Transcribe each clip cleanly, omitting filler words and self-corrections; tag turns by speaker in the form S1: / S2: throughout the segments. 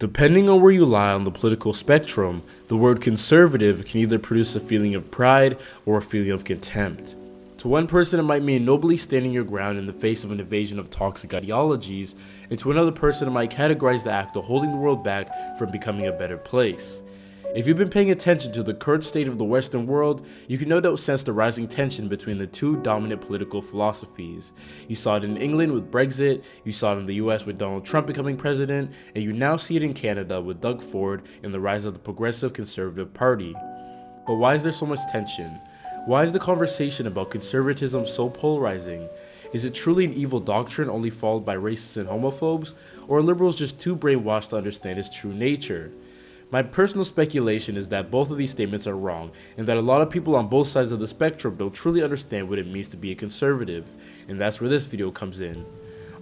S1: Depending on where you lie on the political spectrum, the word conservative can either produce a feeling of pride or a feeling of contempt. To one person, it might mean nobly standing your ground in the face of an invasion of toxic ideologies, and to another person, it might categorize the act of holding the world back from becoming a better place. If you've been paying attention to the current state of the Western world, you can no doubt sense the rising tension between the two dominant political philosophies. You saw it in England with Brexit, you saw it in the US with Donald Trump becoming president, and you now see it in Canada with Doug Ford and the rise of the Progressive Conservative Party. But why is there so much tension? Why is the conversation about conservatism so polarizing? Is it truly an evil doctrine only followed by racists and homophobes, or are liberals just too brainwashed to understand its true nature? My personal speculation is that both of these statements are wrong, and that a lot of people on both sides of the spectrum don't truly understand what it means to be a conservative, and that's where this video comes in.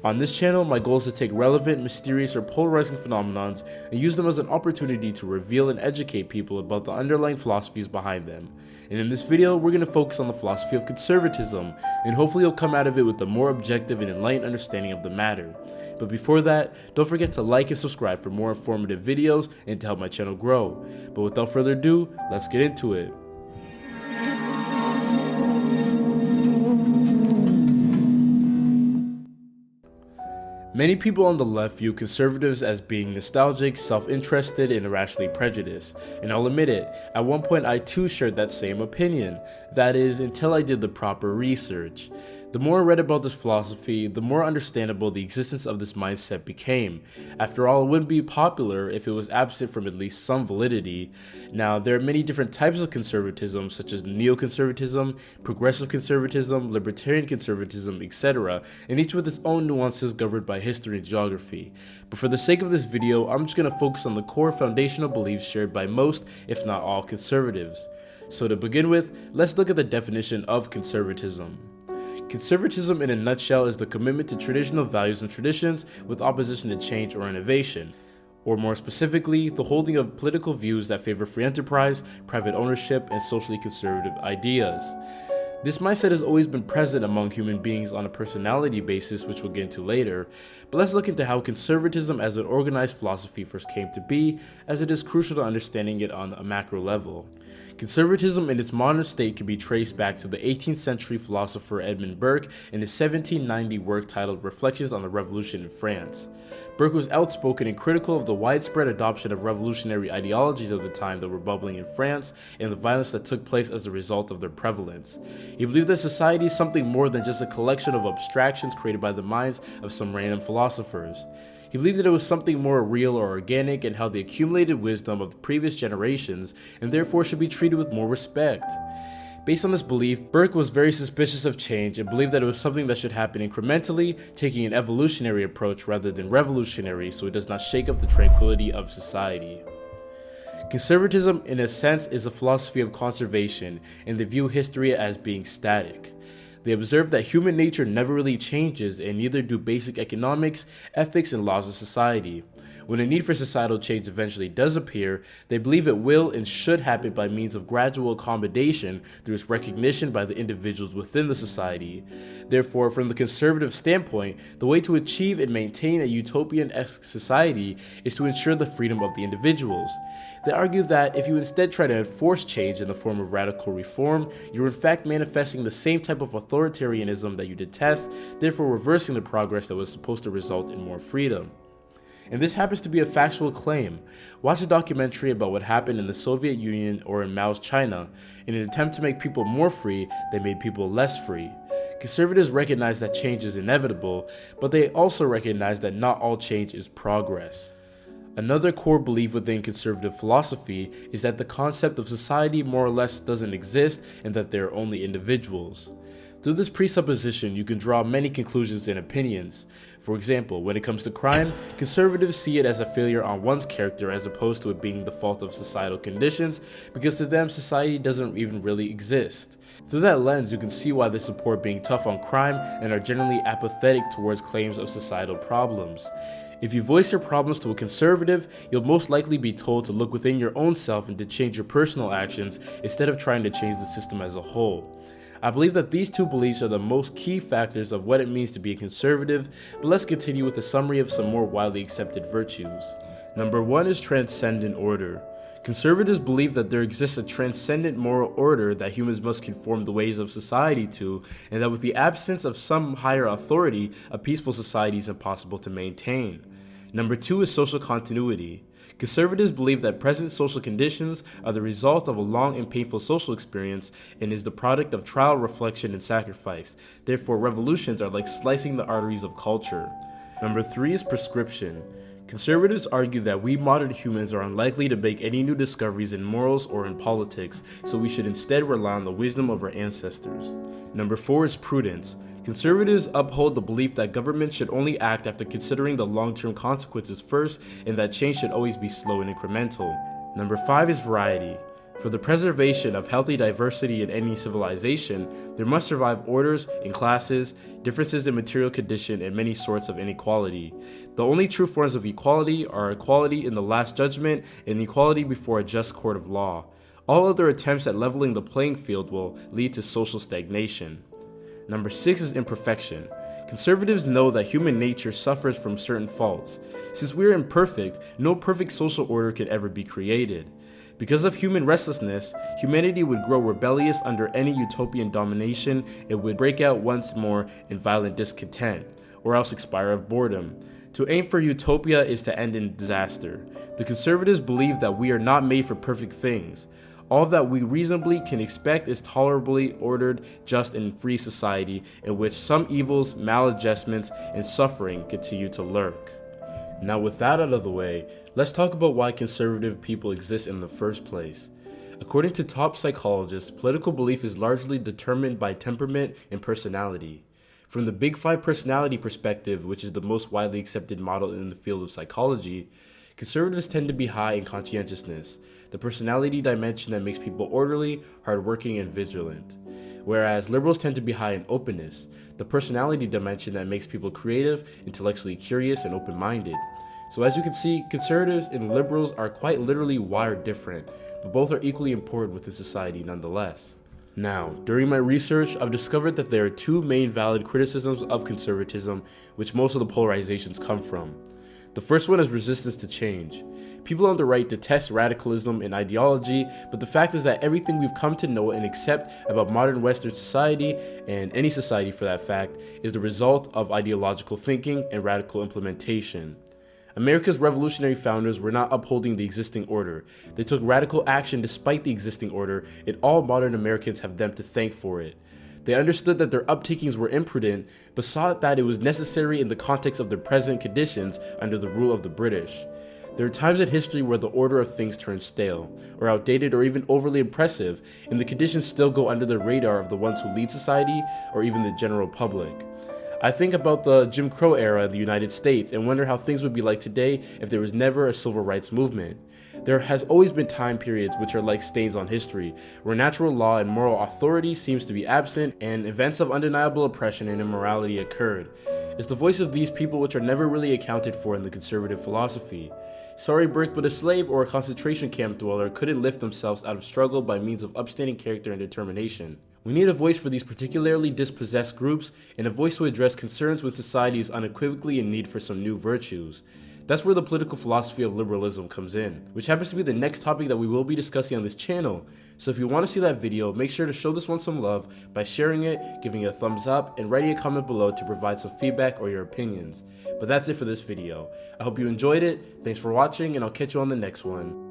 S1: On this channel, my goal is to take relevant, mysterious, or polarizing phenomenons and use them as an opportunity to reveal and educate people about the underlying philosophies behind them. And in this video, we're going to focus on the philosophy of conservatism, and hopefully you'll come out of it with a more objective and enlightened understanding of the matter. But before that, don't forget to like and subscribe for more informative videos and to help my channel grow. But without further ado, let's get into it. Many people on the left view conservatives as being nostalgic, self-interested, and irrationally prejudiced. And I'll admit it, at one point I too shared that same opinion. That is, until I did the proper research. The more I read about this philosophy, the more understandable the existence of this mindset became. After all, it wouldn't be popular if it was absent from at least some validity. Now, there are many different types of conservatism, such as neoconservatism, progressive conservatism, libertarian conservatism, etc., and each with its own nuances governed by history and geography. But for the sake of this video, I'm just going to focus on the core foundational beliefs shared by most, if not all, conservatives. So to begin with, let's look at the definition of conservatism. Conservatism in a nutshell is the commitment to traditional values and traditions with opposition to change or innovation. Or more specifically, the holding of political views that favor free enterprise, private ownership, and socially conservative ideas. This mindset has always been present among human beings on a personality basis, which we'll get into later, but let's look into how conservatism as an organized philosophy first came to be, as it is crucial to understanding it on a macro level. Conservatism in its modern state can be traced back to the 18th century philosopher Edmund Burke in his 1790 work titled Reflections on the Revolution in France. Burke was outspoken and critical of the widespread adoption of revolutionary ideologies of the time that were bubbling in France and the violence that took place as a result of their prevalence. He believed that society is something more than just a collection of abstractions created by the minds of some random philosophers. He believed that it was something more real or organic and held the accumulated wisdom of the previous generations and therefore should be treated with more respect. Based on this belief, Burke was very suspicious of change and believed that it was something that should happen incrementally, taking an evolutionary approach rather than revolutionary so it does not shake up the tranquility of society. Conservatism, in a sense, is a philosophy of conservation, and they view history as being static. They observe that human nature never really changes, and neither do basic economics, ethics, and laws of society. When a need for societal change eventually does appear, they believe it will and should happen by means of gradual accommodation through its recognition by the individuals within the society. Therefore, from the conservative standpoint, the way to achieve and maintain a utopian-esque society is to ensure the freedom of the individuals. They argue that if you instead try to enforce change in the form of radical reform, you're in fact manifesting the same type of authoritarianism that you detest, therefore reversing the progress that was supposed to result in more freedom. And this happens to be a factual claim. Watch a documentary about what happened in the Soviet Union or in Mao's China. In an attempt to make people more free, they made people less free. Conservatives recognize that change is inevitable, but they also recognize that not all change is progress. Another core belief within conservative philosophy is that the concept of society more or less doesn't exist and that there are only individuals. Through this presupposition, you can draw many conclusions and opinions. For example, when it comes to crime, conservatives see it as a failure on one's character as opposed to it being the fault of societal conditions, because to them, society doesn't even really exist. Through that lens, you can see why they support being tough on crime and are generally apathetic towards claims of societal problems. If you voice your problems to a conservative, you'll most likely be told to look within your own self and to change your personal actions instead of trying to change the system as a whole. I believe that these two beliefs are the most key factors of what it means to be a conservative, but let's continue with a summary of some more widely accepted virtues. Number 1 is transcendent order. Conservatives believe that there exists a transcendent moral order that humans must conform the ways of society to, and that with the absence of some higher authority, a peaceful society is impossible to maintain. Number 2 is social continuity. Conservatives believe that present social conditions are the result of a long and painful social experience and is the product of trial, reflection, and sacrifice. Therefore, revolutions are like slicing the arteries of culture. Number 3 is prescription. Conservatives argue that we modern humans are unlikely to make any new discoveries in morals or in politics, so we should instead rely on the wisdom of our ancestors. Number 4 is prudence. Conservatives uphold the belief that government should only act after considering the long-term consequences first, and that change should always be slow and incremental. Number 5 is variety. For the preservation of healthy diversity in any civilization, there must survive orders and classes, differences in material condition, and many sorts of inequality. The only true forms of equality are equality in the last judgment and equality before a just court of law. All other attempts at leveling the playing field will lead to social stagnation. Number 6 is imperfection. Conservatives know that human nature suffers from certain faults. Since we are imperfect, no perfect social order could ever be created. Because of human restlessness, humanity would grow rebellious under any utopian domination and would break out once more in violent discontent, or else expire of boredom. To aim for utopia is to end in disaster. The conservatives believe that we are not made for perfect things. All that we reasonably can expect is tolerably ordered, just, and free society in which some evils, maladjustments, and suffering continue to lurk. Now with that out of the way, let's talk about why conservative people exist in the first place. According to top psychologists, political belief is largely determined by temperament and personality. From the Big Five personality perspective, which is the most widely accepted model in the field of psychology, conservatives tend to be high in conscientiousness, the personality dimension that makes people orderly, hardworking, and vigilant. Whereas liberals tend to be high in openness, the personality dimension that makes people creative, intellectually curious, and open-minded. So as you can see, conservatives and liberals are quite literally wired different, but both are equally important within society nonetheless. Now, during my research, I've discovered that there are two main valid criticisms of conservatism, which most of the polarizations come from. The first one is resistance to change. People on the right detest radicalism and ideology, but the fact is that everything we've come to know and accept about modern Western society, and any society for that fact, is the result of ideological thinking and radical implementation. America's revolutionary founders were not upholding the existing order. They took radical action despite the existing order, and all modern Americans have them to thank for it. They understood that their uptakings were imprudent, but saw that it was necessary in the context of their present conditions under the rule of the British. There are times in history where the order of things turns stale, or outdated, or even overly impressive, and the conditions still go under the radar of the ones who lead society, or even the general public. I think about the Jim Crow era in the United States and wonder how things would be like today if there was never a civil rights movement. There has always been time periods which are like stains on history, where natural law and moral authority seems to be absent and events of undeniable oppression and immorality occurred. It's the voice of these people which are never really accounted for in the conservative philosophy. Sorry Brick, but a slave or a concentration camp dweller couldn't lift themselves out of struggle by means of upstanding character and determination. We need a voice for these particularly dispossessed groups, and a voice to address concerns when society is unequivocally in need for some new virtues. That's where the political philosophy of liberalism comes in, which happens to be the next topic that we will be discussing on this channel. So if you want to see that video, make sure to show this one some love by sharing it, giving it a thumbs up, and writing a comment below to provide some feedback or your opinions. But that's it for this video. I hope you enjoyed it, thanks for watching, and I'll catch you on the next one.